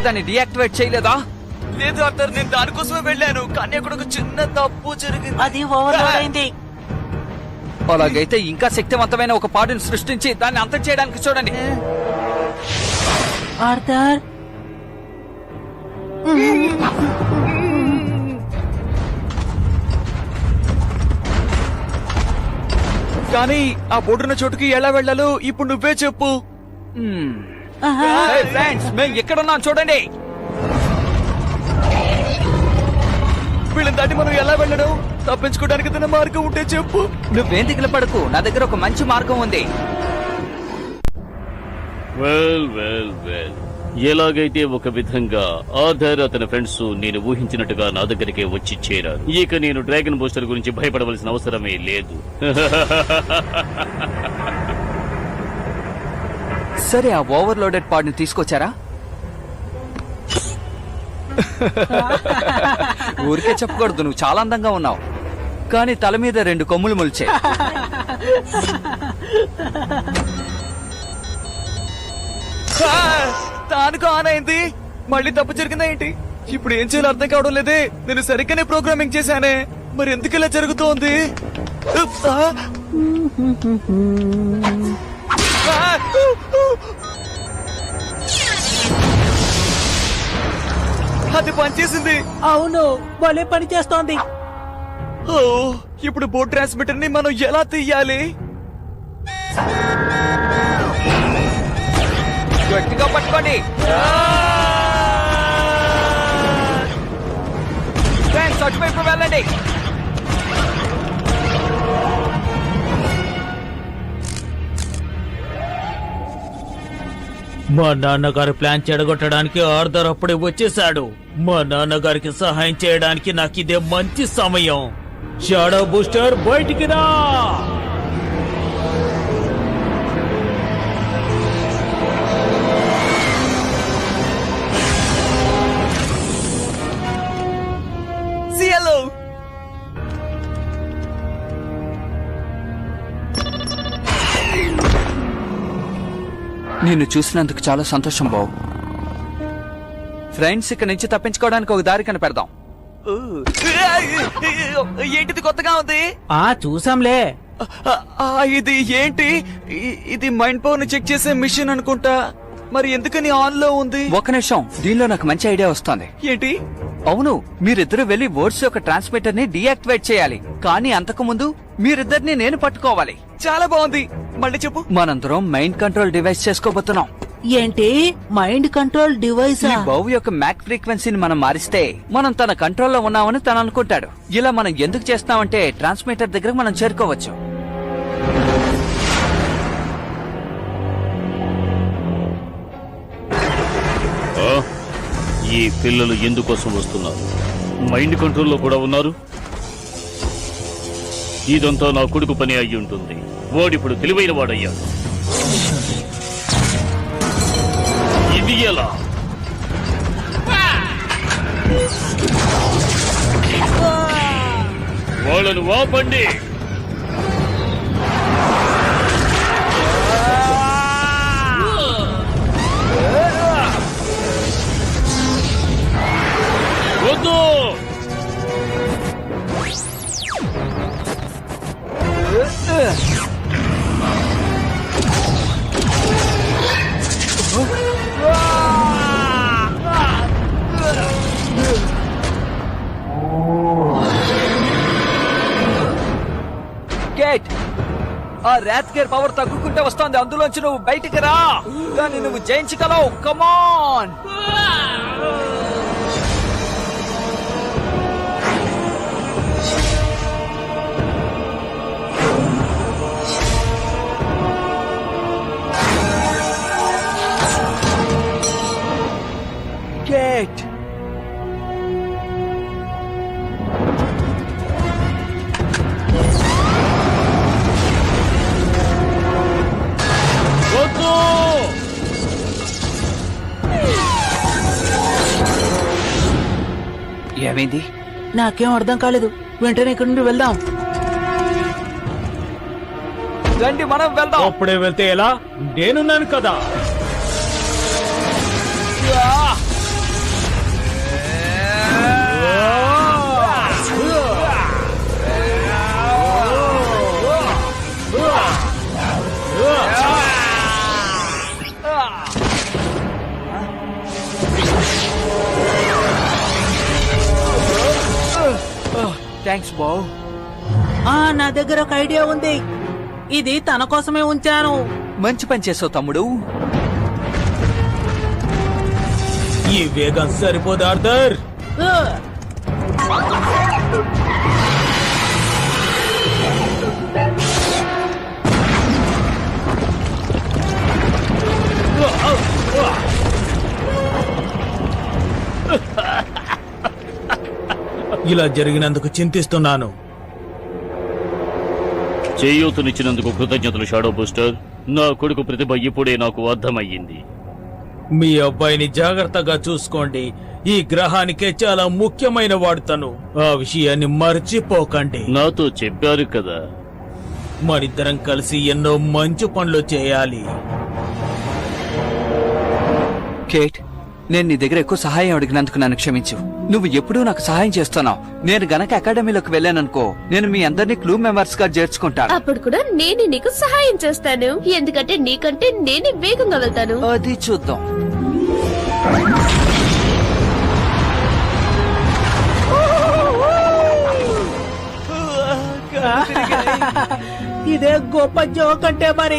దాన్ని డీయాక్టివేట్ చేయలేదా? లేదు ఆర్థర్, నేను దానికోసమే వెళ్ళాను, కానీ అక్కడ ఒక చిన్న తప్పు జరిగింది. అది ఓవర్లోడ్ అయింది. అలాగైతే ఇంకా శక్తివంతమైన ఒక పాడుని సృష్టించి దాన్ని అంతం చేయడానికి చూడండి. ఆర్థర్, కానీ ఆ బోర్డున్న చోటుకి ఎలా వెళ్ళాలో ఇప్పుడు నువ్వే చెప్పు. ఫ్రెండ్స్, మేము ఎక్కడున్నాం చూడండి. వీళ్ళని దాటి మనం ఎలా వెళ్ళడం? తప్పించుకోవడానికి తన మార్గం ఉంటే చెప్పు. నువ్వేం దిగులు పడకు, నా దగ్గర ఒక మంచి మార్గం ఉంది. వెల్ వెల్ వెల్, ఎలాగైతే ఒక విధంగా ఆధార్ అతని ఫ్రెండ్స్ నేను ఊహించినట్టుగా నా దగ్గరికి వచ్చి చేరారు. ఇక నేను డ్రాగన్ బూస్టర్ గురించి భయపడవలసిన అవసరమే లేదు. సరే, ఆ ఓవర్లోడెడ్ పాడ్ ని తీసుకొచ్చారా? ఊరికే చెప్పకూడదు, నువ్వు చాలా అందంగా ఉన్నావు, కానీ తల మీద 2 కొమ్ములు మొలిచే. తానుకు ఆన్ అయింది, మళ్ళీ తప్పు జరిగిందా ఏంటి? ఇప్పుడు ఏం చేయాలో అర్థం కావడం లేదే. నేను సరిగ్గానే ప్రోగ్రామింగ్ చేశానే, మరి ఎందుకు ఇలా జరుగుతోంది? అది పనిచేసింది. అవును, భలే పని చేస్తోంది. ఓ, ఇప్పుడు బోర్డ్ ట్రాన్స్మిటర్ ని మనం ఎలా తీయాలి? గట్టిగా పట్టుకోండి. ఫ్రెండ్స్, అటువైపు వెళ్ళండి. మా నాన్నగారి ప్లాన్ చెడగొట్టడానికి ఆర్థర్ అప్పుడే వచ్చేశాడు. మా నాన్నగారికి సహాయం చేయడానికి నాకు ఇదే మంచి సమయం. షాడో బూస్టర్ బయటికి రా. సియలో నిన్ను చూసినందుకు చాలా సంతోషం బావు. ఫ్రెండ్స్, ఇక్కడి నుంచి తప్పించుకోవడానికి ఒక దారి కనిపెడదాం. ఏంటిది కొత్తగా ఉంది? చూసాంలే. ఇది ఏంటి? ఇది మైండ్ పవర్ ని చెక్ చేసే మిషన్ అనుకుంటా. మరి ఎందుకని ఆన్ లో ఉంది? ఒక నిమిషం, దీనిలో నాకు మంచి ఐడియా వస్తుంది. ఏంటి? అవును, మీరిద్దరు వెళ్లి వర్డ్స్ యొక్క ట్రాన్స్మిటర్ ని డీయాక్టివేట్ చేయాలి, కానీ అంతకు ముందు మీరిద్దరిని నేను పట్టుకోవాలి. చాలా బాగుంది, మళ్ళీ చెప్పు. మనందరం మైండ్ కంట్రోల్ డివైస్ చేసుకోబోతున్నాం. ఏంటి మైండ్ కంట్రోల్ డివైస్? ఈ బౌ యొక్క మ్యాక్ ఫ్రీక్వెన్సీని మనం మారిస్తే మనం తన కంట్రోల్లో ఉన్నామని తను అనుకుంటాడు. ఇలా మనం ఎందుకు చేస్తామంటే ట్రాన్స్మిటర్ దగ్గర మనం చేరుకోవచ్చు. ఈ పిల్లలు ఎందుకోసం వస్తున్నారు? మైండ్ కంట్రోల్లో కూడా ఉన్నారు. ఇదంతా నా కొడుకు పని అయి ఉంటుంది. వాడిప్పుడు తెలివైన వాడయ్యాడు. ఇది ఎలా? వాళ్ళను వాపండి. వద్దు. గేట్, ఆ ర్యాత్ గేర్ పవర్ తగ్గుకుంటే వస్తోంది. అందులోంచి నువ్వు బయటికి రా, దాన్ని నువ్వు జయించగలవు. కమాన్. గేట్, ఏమైంది? నాకేం అర్థం కాలేదు. వెంటనే ఇక్కడి నుండి వెళ్దాం. రండి, మనం వెళ్దాం. అప్పుడే వెళ్తే ఎలా? నేనున్నాను కదా. థ్యాంక్స్ బో. నా దగ్గర ఒక ఐడియా ఉంది. ఇది తన కోసమే ఉంచాను. మంచి పని చేసావు తమ్ముడు. ఈ వేగం సరిపోదు ఆర్థర్. ఆ, ఇలా జరిగినందుకు చింతిస్తున్నాను. చేయూతనిచ్చినందుకు కృతజ్ఞతలు షాడో బూస్టర్. నా కొడుకు ప్రతిభ ఇప్పుడే నాకు అర్థమయ్యింది. మీ అబ్బాయిని జాగ్రత్తగా చూసుకోండి. ఈ గ్రహానికే చాలా ముఖ్యమైన వాడుతాను. ఆ విషయాన్ని మర్చిపోకండి. నాతో చెప్పారు కదా. మనిద్దరం కలిసి ఎన్నో మంచి పనులు చేయాలి. కేట్, నేను నీ దగ్గర ఎక్కువ సహాయం అడిగినందుకు నన్ను క్షమించు. నువ్వు ఎప్పుడూ నాకు సహాయం చేస్తున్నావు. నేను గనక అకాడమీలోకి వెళ్ళాననుకో, నేను మీ అందరినీ క్లూ మెంబర్స్ గా చేర్చుకుంటాను. అప్పుడు కూడా నేను నీకు సహాయం చేస్తాను, ఎందుకంటే నీకంటే నేనే వేగంగా వెళ్తాను. అది చూద్దాం. ఇదే గొప్ప జోక్ అంటే మరి